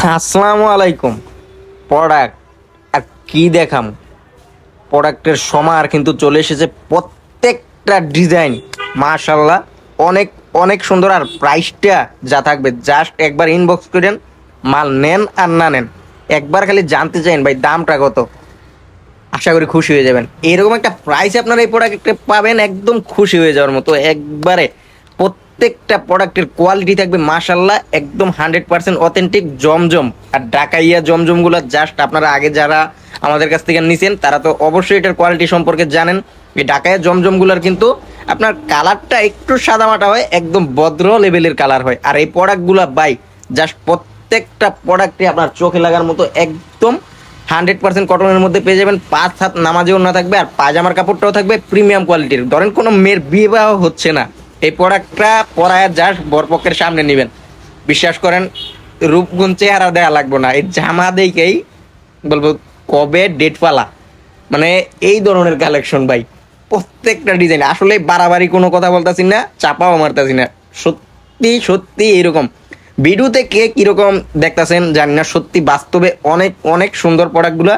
আসসালামু আলাইকুম। প্রোডাক্ট আর কি দেখাম, প্রোডাক্টের সমার কিন্তু চলে এসেছে। প্রত্যেকটা ডিজাইন মাশাল্লাহ অনেক অনেক সুন্দর। আর প্রাইসটা যা থাকবে, জাস্ট একবার ইনবক্স করেন, মাল নেন আর না নেন, একবার খালি জানতে চাইন ভাই দামটা কত, আশা করি খুশি হয়ে যাবেন। এরকম একটা প্রাইস আপনারা এই প্রোডাক্টে পাবেন, একদম খুশি হয়ে যাওয়ার মতো একবারে। প্রত্যেকটা প্রোডাক্টের কোয়ালিটি থাকবে মাশাল্লাহ একদম 100% অথেন্টিক জমজম। আর ঢাকাইয়া জমজমগুলো জাস্ট আপনারা আগে যারা আমাদের কাছ থেকে নিছেন তারা তো অবশ্যই এটার কোয়ালিটি সম্পর্কে জানেন। এই ঢাকাইয়া জমজমগুলোর কিন্তু আপনার কালারটা একটু সাদামাটা হয়, একদম ভদ্র লেভেলের কালার হয়। আর এই প্রোডাক্টগুলো বাই জাস্ট প্রত্যেকটা প্রোডাক্টে আপনার চোখে লাগার মতো একদম 100% কটনের মধ্যে পেয়ে যাবেন। 5 হাত নামাজেও না থাকবে, আর পায়জামার কাপড়টাও থাকবে প্রিমিয়াম কোয়ালিটির। ধরেন কোনো মেয়ের বিবাহ হচ্ছে না, এই প্রোডাক্টটা পরায় জাস্ট বরপক্ষের সামনে নেবেন, বিশ্বাস করেন রূপগুণ চেহারা দেওয়া লাগবে না। এই জামা দেখেই বলবো কবে ডেট পালা, মানে এই ধরনের কালেকশন ভাই। প্রত্যেকটা ডিজাইন আসলে বাড়াবাড়ি কোনো কথা বলতেছি না, চাপাও মারতেছি না, সত্যি সত্যি এরকম। ভিডিওতে কে কিরকম দেখতেছেন জানি না, সত্যি বাস্তবে অনেক অনেক সুন্দর প্রোডাক্টগুলো।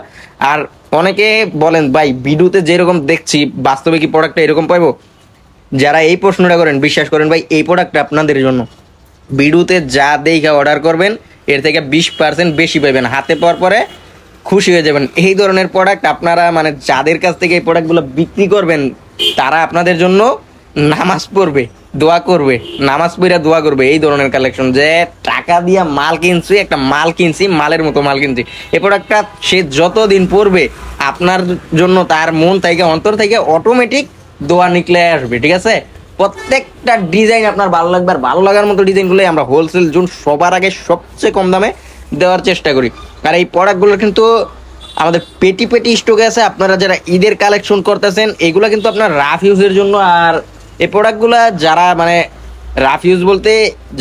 আর অনেকে বলেন ভাই ভিডিওতে যেরকম দেখছি বাস্তবে কি প্রোডাক্টটা এরকম পাইবো? যারা এই প্রশ্নটা করেন বিশ্বাস করেন ভাই এই প্রোডাক্টটা আপনাদের জন্য। ভিডিওতে যা দেখে অর্ডার করবেন এর থেকে 20% বেশি পাবেন, হাতে পাওয়ার পরে খুশি হয়ে যাবেন। এই ধরনের প্রোডাক্ট আপনারা মানে যাদের কাছ থেকে এই প্রোডাক্টগুলো বিক্রি করবেন তারা আপনাদের জন্য নামাজ পড়বে, দোয়া করবে, নামাজ পড়ে দোয়া করবে। এই ধরনের কালেকশন যে টাকা দিয়ে মাল কিনছি, একটা মাল কিনছি, মালের মতো মাল কিনছি। এই প্রোডাক্টটা সে যতদিন পড়বে আপনার জন্য তার মন থেকে অন্তর থেকে অটোমেটিক দোয়া নিকলে আসবে, ঠিক আছে? প্রত্যেকটা ডিজাইন আপনার ভালো লাগবে, আর ভালো লাগার মতো ডিজাইনগুলোই আমরা হোলসেল জোন সবার আগে সবচেয়ে কম দামে দেওয়ার চেষ্টা করি। আর এই প্রোডাক্টগুলো কিন্তু আমাদের পেটি পেটি স্টকে আছে। আপনারা যারা ঈদের কালেকশন করতেছেন এগুলো কিন্তু আপনার রাফ ইউজের জন্য। আর এই প্রোডাক্টগুলো যারা মানে রাফ ইউজ বলতে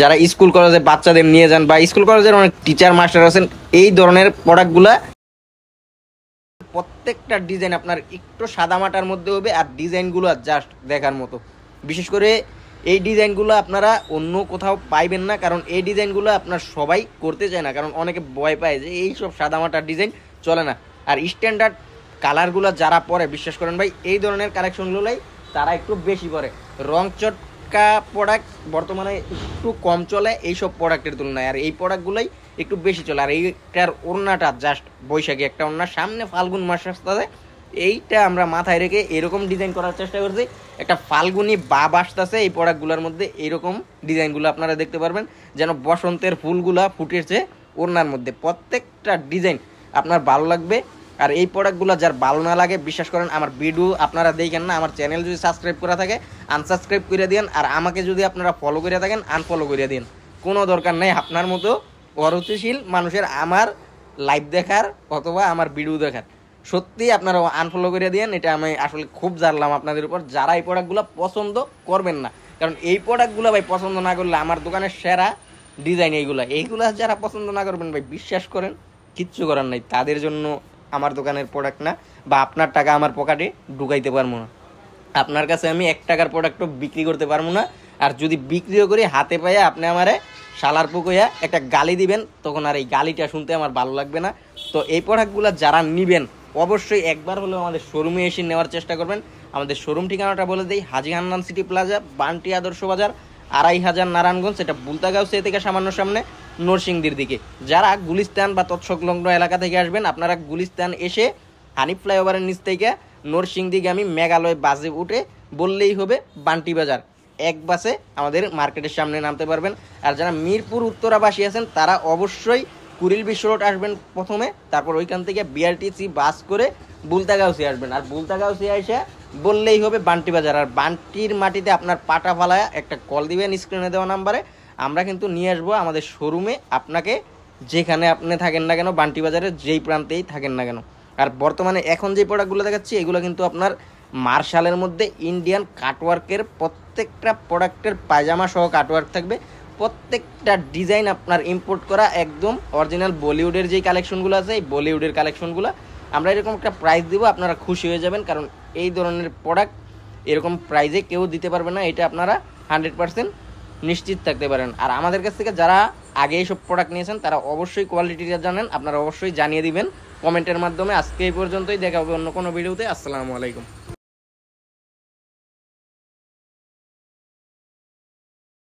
যারা স্কুল কলেজে বাচ্চাদের নিয়ে যান, বা স্কুল কলেজের অনেক টিচার মাস্টার আছেন, এই ধরনের প্রোডাক্টগুলা প্রত্যেকটা ডিজাইন আপনার একটু সাদামাটার মধ্যে হবে, আর ডিজাইনগুলো জাস্ট দেখার মতো। বিশেষ করে এই ডিজাইনগুলো আপনারা অন্য কোথাও পাইবেন না, কারণ এই ডিজাইনগুলো আপনার সবাই করতে চায় না, কারণ অনেকে ভয় পায় যে এইসব সাদামাটার ডিজাইন চলে না। আর স্ট্যান্ডার্ড কালারগুলো যারা পরে বিশ্বাস করেন ভাই এই ধরনের কালেকশনগুলোই তারা একটু বেশি পরে। রং চটকা প্রোডাক্ট বর্তমানে একটু কম চলে এইসব প্রোডাক্টের তুলনায়, আর এই প্রোডাক্টগুলোই একটু বেশি চলে। আর এইটার ওড়নাটা জাস্ট বৈশাখী একটা ওড়না, সামনে ফাল্গুন মাস আসতেছে, এইটা আমরা মাথায় রেখে এরকম ডিজাইন করার চেষ্টা করছি। একটা ফাল্গুনি বাব আসতেছে এই প্রোডাক্টগুলোর মধ্যে, এইরকম ডিজাইনগুলো আপনারা দেখতে পারবেন যেন বসন্তের ফুলগুলা ফুটেছে ওড়নার মধ্যে। প্রত্যেকটা ডিজাইন আপনার ভালো লাগবে। আর এই প্রোডাক্টগুলো যার ভালো না লাগে বিশ্বাস করেন আমার ভিডিও আপনারা দেখেন না, আমার চ্যানেল যদি সাবস্ক্রাইব করা থাকে আনসাবস্ক্রাইব করে দিন, আর আমাকে যদি আপনারা ফলো করে থাকেন আনফলো করে দিন। কোনো দরকার নেই আপনার মতো অরুচিশীল মানুষের আমার লাইভ দেখার অথবা আমার ভিডিও দেখার। সত্যি আপনারা আনফলো করে দিন, এটা আমি আসলে খুব জানলাম আপনাদের উপর। যারা এই প্রোডাক্টগুলো পছন্দ করবেন না, কারণ এই প্রোডাক্টগুলো ভাই পছন্দ না করলে আমার দোকানের সেরা ডিজাইন এইগুলা যারা পছন্দ না করবেন ভাই বিশ্বাস করেন কিচ্ছু করার নাই, তাদের জন্য আমার দোকানের প্রোডাক্ট না, বা আপনার টাকা আমার পকেটে ঢুকাইতে পারবো না। আপনার কাছে আমি 1 টাকার প্রোডাক্টও বিক্রি করতে পারবো না। আর যদি বিক্রিও করি হাতে পাইয়া আপনি আমারে শালার পুকুয়া একটা গালি দিবেন, তখন আর এই গালিটা শুনতে আমার ভালো লাগবে না। তো এই প্রোডাক্টগুলো যারা নিবেন অবশ্যই একবার হলেও আমাদের শোরুমে এসে নেওয়ার চেষ্টা করবেন। আমাদের শোরুম ঠিকানাটা বলে দিই, হাজী হান্নান সিটি প্লাজা, বান্টি আদর্শ বাজার, 2500 নারায়ণগঞ্জ। এটা বুলতাগাঁও থেকে সামান্য সামনে নরসিংদীর দিকে। যারা গুলিস্তান বা তৎসংলগ্ন এলাকা থেকে আসবেন আপনারা গুলিস্তান এসে হানিফ ফ্লাইওভারের নিচ থেকে নরসিংদীগামী মেঘালয় বাসে উঠে বললেই হবে বান্টি বাজার, এক বাসে আমাদের মার্কেটের সামনে নামতে পারবেন। আর যারা মিরপুর উত্তরাবাসী আছেন তারা অবশ্যই কুড়িল বিশ্ব রোড আসবেন প্রথমে, তারপর ওইখান থেকে বিআরটিসি বাস করে বুলতাগাঁওসি আসবেন। আর বুলতাগাঁওসি এসে বললেই হবে বান্টি বাজার। আর বান্টির মাটিতে আপনার পাটা ফালায় একটা কল দিবেন স্ক্রিনে দেওয়া নাম্বারে, আমরা কিন্তু নিয়ে আসবো আমাদের শোরুমে আপনাকে, যেখানে আপনি থাকেন না কেন, বান্টি বাজারের যেই প্রান্তেই থাকেন না কেন। আর বর্তমানে এখন যে প্রোডাক্টগুলো দেখাচ্ছি এগুলো কিন্তু আপনার মার্শালের মধ্যে ইন্ডিয়ান কাটওয়ার্কের, প্রত্যেকটা প্রোডাক্টের পায়জামা সহ কাটওয়ার্ক থাকবে। প্রত্যেকটা ডিজাইন আপনার ইম্পোর্ট করা, একদম অরিজিনাল বলিউডের যেই কালেকশনগুলো আছে এই বলিউডের কালেকশনগুলো। আমরা এরকম একটা প্রাইস দিব, আপনারা খুশি হয়ে যাবেন, কারণ এই ধরনের প্রোডাক্ট এরকম প্রাইজে কেউ দিতে পারবে না, এটা আপনারা 100% নিশ্চিত থাকতে পারেন। আর আমাদের কাছ থেকে যারা আগে এইসব প্রোডাক্ট নিয়েছেন তারা অবশ্যই কোয়ালিটিটা জানেন, আপনারা অবশ্যই জানিয়ে দিবেন কমেন্টের মাধ্যমে। আজকে এই পর্যন্তই, দেখা হবে অন্য কোনো ভিডিওতে। আসসালামু আলাইকুম।